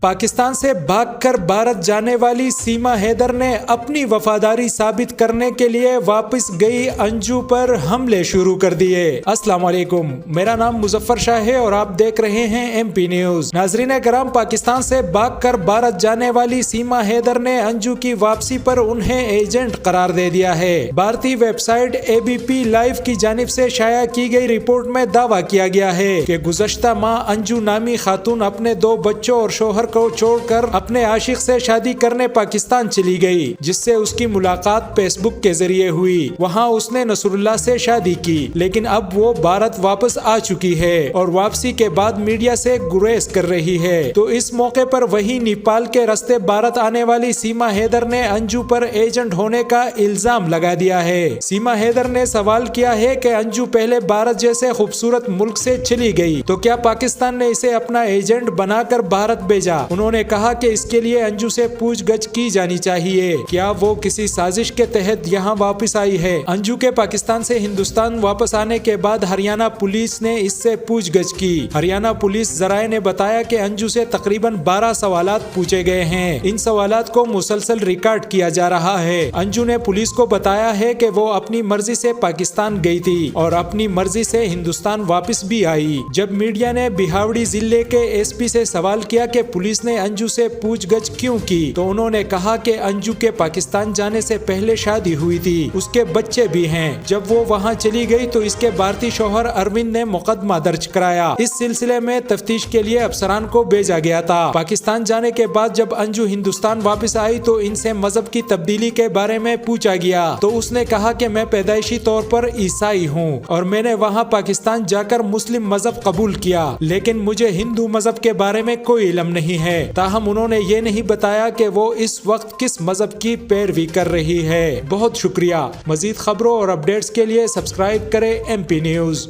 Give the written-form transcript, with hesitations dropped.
پاکستان سے بھاگ کر بھارت جانے والی سیما حیدر نے اپنی وفاداری ثابت کرنے کے لیے واپس گئی انجو پر حملے شروع کر دیے۔ السلام علیکم، میرا نام مظفر شاہ ہے اور آپ دیکھ رہے ہیں ایم پی نیوز۔ ناظرین کرام، پاکستان سے بھاگ کر بھارت جانے والی سیما حیدر نے انجو کی واپسی پر انہیں ایجنٹ قرار دے دیا ہے۔ بھارتی ویب سائٹ ABP لائیو کی جانب سے شائع کی گئی رپورٹ میں دعویٰ کیا گیا ہے کہ گزشتہ ماہ انجو نامی خاتون اپنے 2 بچوں اور شوہر کو چھوڑ کر اپنے عاشق سے شادی کرنے پاکستان چلی گئی، جس سے اس کی ملاقات فیس بک کے ذریعے ہوئی۔ وہاں اس نے نصر اللہ سے شادی کی، لیکن اب وہ بھارت واپس آ چکی ہے اور واپسی کے بعد میڈیا سے گریز کر رہی ہے۔ تو اس موقع پر وہی نیپال کے راستے بھارت آنے والی سیما حیدر نے انجو پر ایجنٹ ہونے کا الزام لگا دیا ہے۔ سیما حیدر نے سوال کیا ہے کہ انجو پہلے بھارت جیسے خوبصورت ملک سے چلی گئی تو کیا پاکستان نے اسے اپنا ایجنٹ بنا کر بھارت بھیجا؟ انہوں نے کہا کہ اس کے لیے انجو سے پوچھ گچھ کی جانی چاہیے، کیا وہ کسی سازش کے تحت یہاں واپس آئی ہے؟ انجو کے پاکستان سے ہندوستان واپس آنے کے بعد ہریانہ پولیس نے اس سے پوچھ گچھ کی۔ ہریانہ پولیس ذرائع نے بتایا کہ انجو سے تقریباً 12 سوالات پوچھے گئے ہیں۔ ان سوالات کو مسلسل ریکارڈ کیا جا رہا ہے۔ انجو نے پولیس کو بتایا ہے کہ وہ اپنی مرضی سے پاکستان گئی تھی اور اپنی مرضی سے ہندوستان واپس بھی آئی۔ جب میڈیا نے بہاوڑی ضلع کے SP سے سوال کیا کہ پولیس نے انجو سے پوچھ گچھ کیوں کی، تو انہوں نے کہا کہ انجو کے پاکستان جانے سے پہلے شادی ہوئی تھی، اس کے بچے بھی ہیں۔ جب وہ وہاں چلی گئی تو اس کے بھارتی شوہر اروند نے مقدمہ درج کرایا۔ اس سلسلے میں تفتیش کے لیے افسران کو بھیجا گیا تھا۔ پاکستان جانے کے بعد جب انجو ہندوستان واپس آئی تو ان سے مذہب کی تبدیلی کے بارے میں پوچھا گیا تو اس نے کہا کہ میں پیدائشی طور پر عیسائی ہوں اور میں نے وہاں پاکستان جا کر مسلم مذہب قبول کیا، لیکن مجھے ہندو مذہب کے بارے میں کوئی علم نہیں ہے۔ تاہم انہوں نے یہ نہیں بتایا کہ وہ اس وقت کس مذہب کی پیروی کر رہی ہے۔ بہت شکریہ۔ مزید خبروں اور اپڈیٹس کے لیے سبسکرائب کریں MP نیوز۔